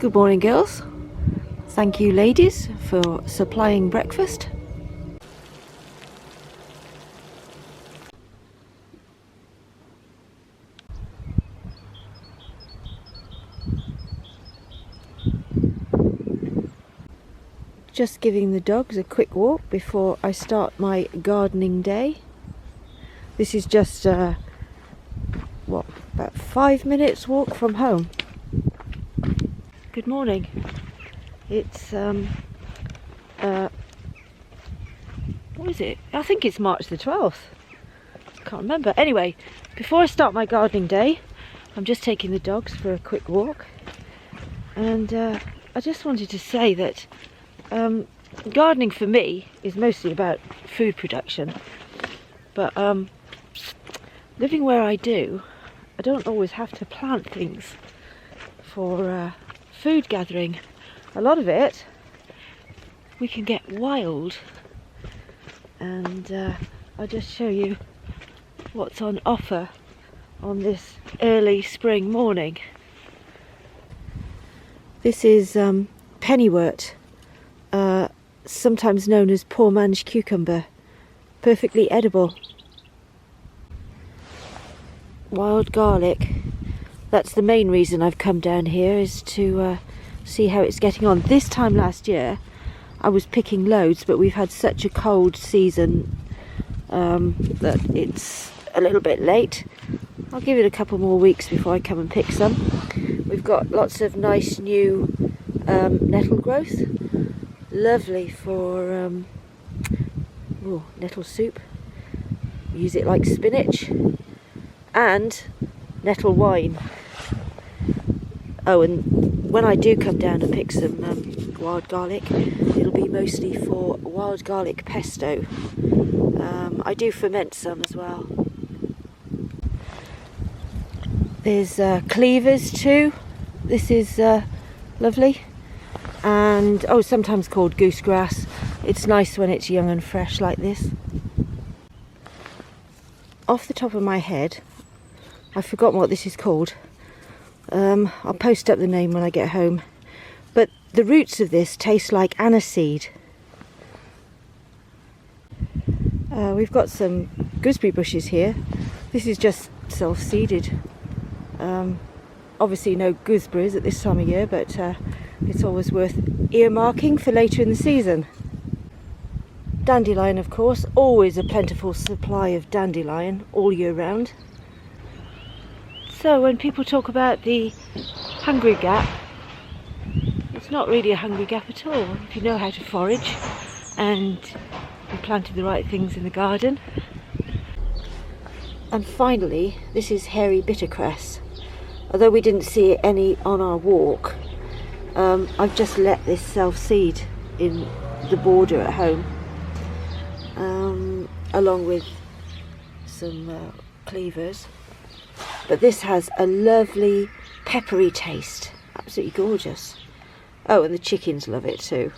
Good morning, girls. Thank you, ladies, for supplying breakfast. Just giving the dogs a quick walk before I start my gardening day. This is just about 5 minutes walk from home. Good morning. It's what is it? I think it's March the 12th. Can't remember. Anyway, before I start my gardening day, I'm just taking the dogs for a quick walk, and I just wanted to say that gardening for me is mostly about food production, but living where I do, I don't always have to plant things for food gathering. A lot of it we can get wild, and I'll just show you what's on offer on this early spring morning. This is pennywort, sometimes known as poor man's cucumber, perfectly edible. Wild garlic, that's the main reason I've come down here, is to see how it's getting on. This time last year I was picking loads, but we've had such a cold season that it's a little bit late. I'll give it a couple more weeks before I come and pick some. We've got lots of nice new nettle growth, lovely for nettle soup. Use it like spinach, and nettle wine. Oh, and when I do come down and pick some wild garlic, it'll be mostly for wild garlic pesto. I do ferment some as well. There's cleavers too. This is lovely, and sometimes called goosegrass. It's nice when it's young and fresh like this. Off the top of my head, I've forgotten what this is called. I'll post up the name when I get home. But the roots of this taste like aniseed. We've got some gooseberry bushes here. This is just self-seeded. Obviously no gooseberries at this time of year, but it's always worth earmarking for later in the season. Dandelion, of course, always a plentiful supply of dandelion all year round. So when people talk about the hungry gap, it's not really a hungry gap at all if you know how to forage and you planted the right things in the garden. And finally, this is hairy bittercress. Although we didn't see any on our walk, I've just let this self-seed in the border at home, along with some cleavers. But this has a lovely peppery taste, absolutely gorgeous. Oh, and the chickens love it too.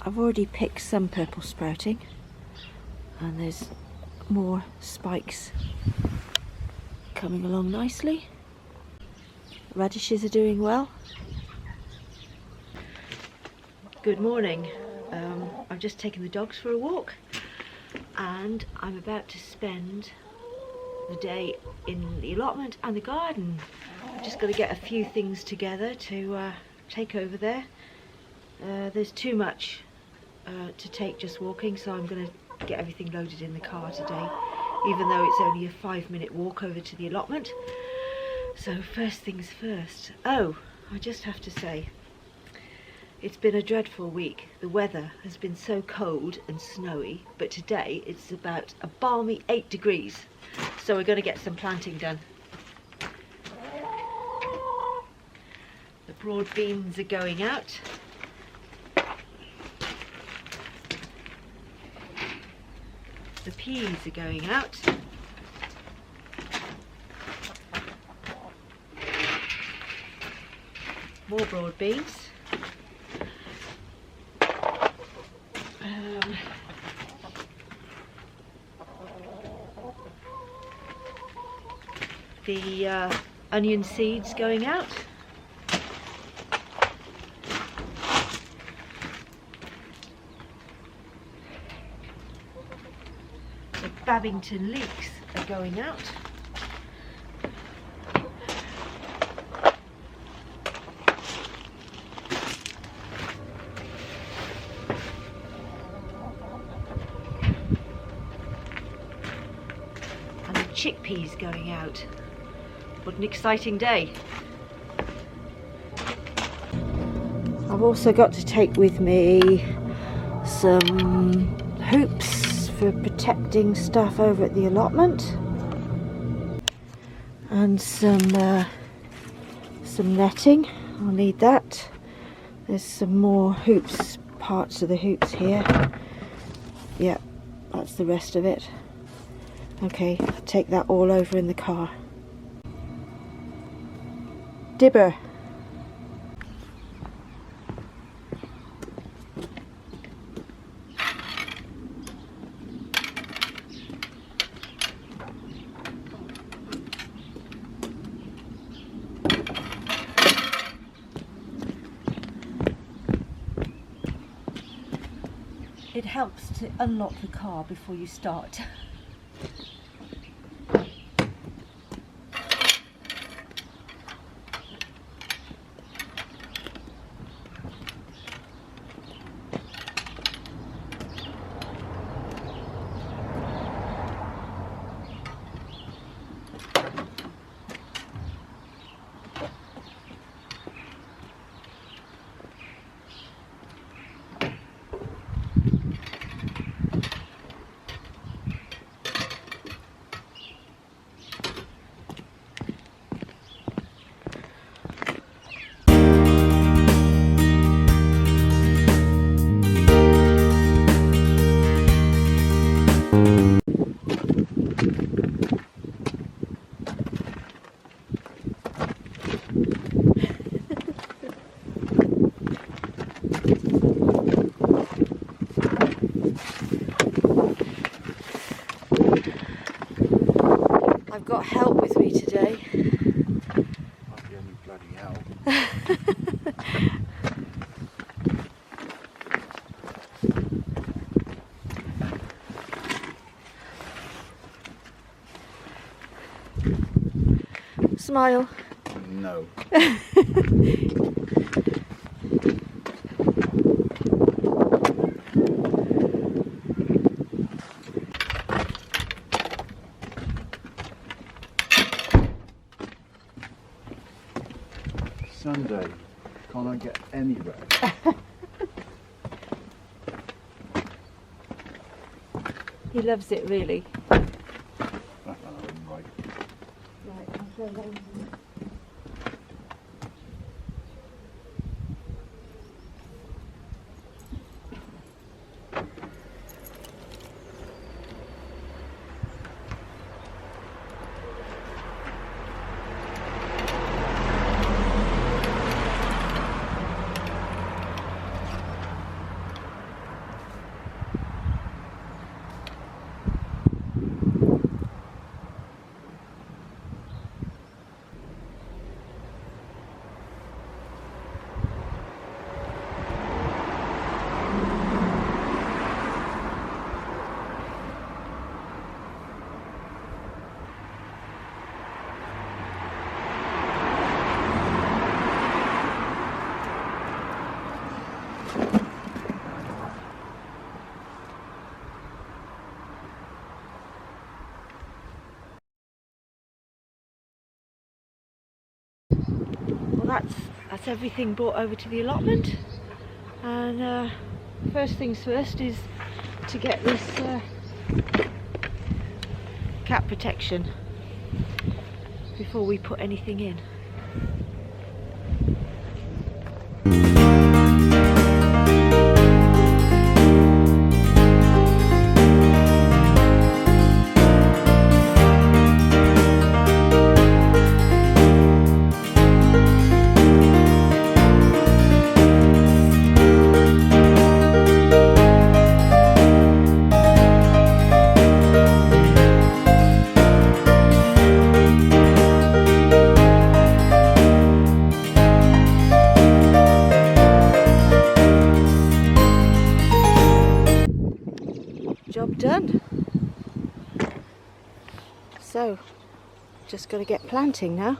I've already picked some purple sprouting, and there's more spikes coming along nicely. Radishes are doing well. Good morning. I've just taken the dogs for a walk, and I'm about to spend the day in the allotment and the garden. I've just got to get a few things together to take over there. There's too much to take just walking, so I'm going to get everything loaded in the car today, even though it's only a 5-minute walk over to the allotment. So first things first. I just have to say, it's been a dreadful week. The weather has been so cold and snowy, but today it's about a balmy 8 degrees. So we're going to get some planting done. The broad beans are going out. The peas are going out. More broad beans. The onion seeds going out. Abington leeks are going out. And the chickpeas going out. What an exciting day. I've also got to take with me some hoops for protecting stuff over at the allotment, and some netting. I'll need that. There's some more hoops, parts of the hoops here. Yeah, that's the rest of it. Okay, I'll take that all over in the car. Dibber. It helps to unlock the car before you start. I've got help with me today. Not the only bloody help. Smile. No. Sunday, can't I get any rest? He loves it, really. Right. Right, I'll throw that in. Well, that's everything brought over to the allotment, and first things first is to get this cat protection before we put anything in. So, just got to get planting now.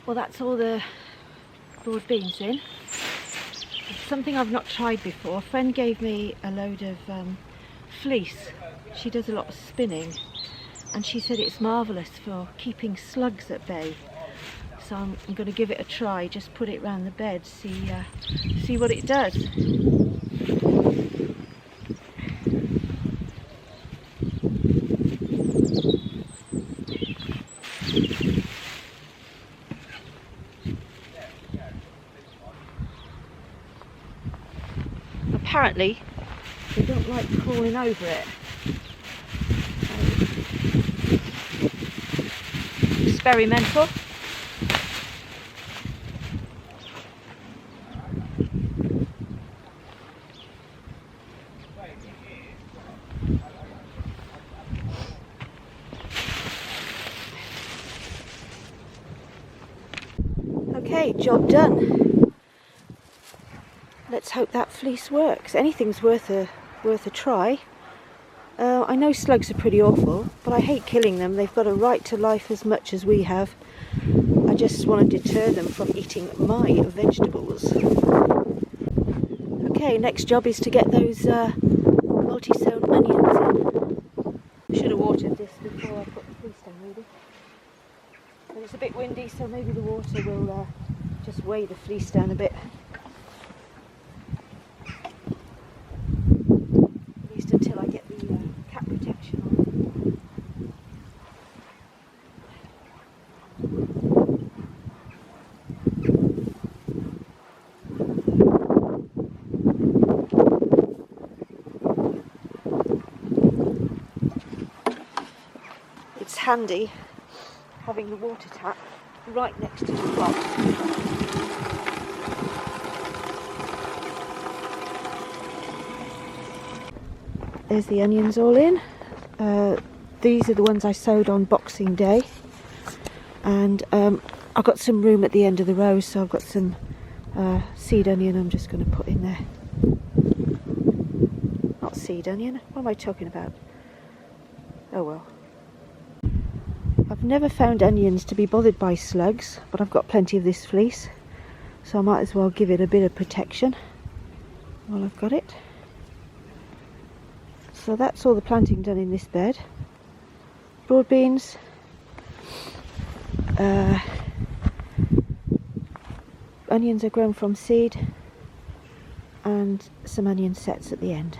Well, that's all the broad beans in. It's something I've not tried before. A friend gave me a load of fleece. She does a lot of spinning, and she said it's marvellous for keeping slugs at bay. So I'm going to give it a try. Just put it round the bed, see what it does. Apparently, they don't like crawling over it. Experimental. Okay, job done. Let's hope that fleece works. Anything's worth a try. I know slugs are pretty awful, but I hate killing them. They've got a right to life as much as we have. I just want to deter them from eating my vegetables. Okay, next job is to get those multi-sown onions in. Should have watered this before I put the fleece down, really. But it's a bit windy, so maybe the water will just weigh the fleece down a bit. At least until I get the cap protection on. It's handy having the water tap right next to the plot. There's the onions all in. These are the ones I sowed on Boxing Day, and I've got some room at the end of the row, so I've got some seed onion I'm just going to put in there. Not seed onion, what am I talking about? Oh well. I've never found onions to be bothered by slugs, but I've got plenty of this fleece, so I might as well give it a bit of protection while I've got it. So that's all the planting done in this bed. Broad beans, onions are grown from seed, and some onion sets at the end.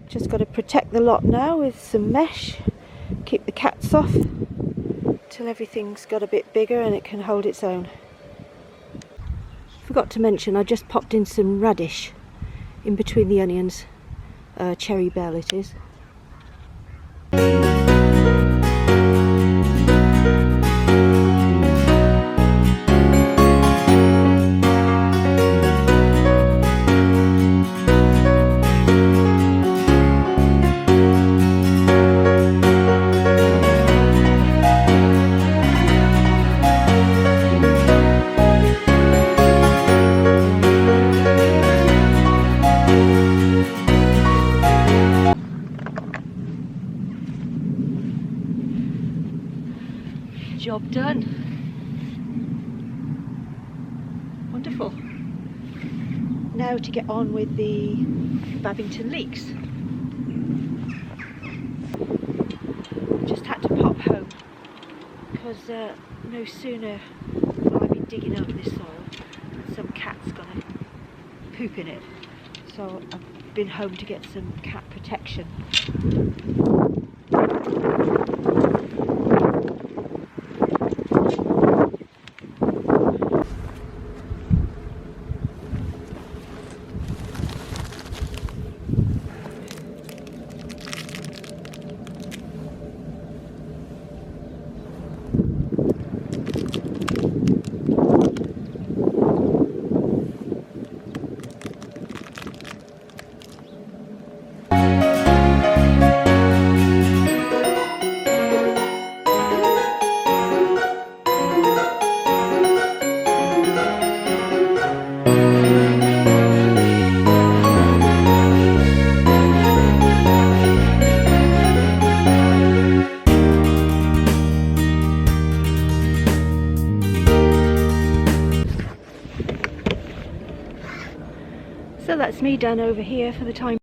Just got to protect the lot now with some mesh. Keep the cats off till everything's got a bit bigger and it can hold its own. Forgot to mention, I just popped in some radish in between the onions. Cherry bell it is. Job done. Wonderful. Now to get on with the Babington leeks. Just had to pop home because no sooner have I been digging up this soil and some cat's gonna poop in it. So I've been home to get some cat protection. So that's me done over here for the time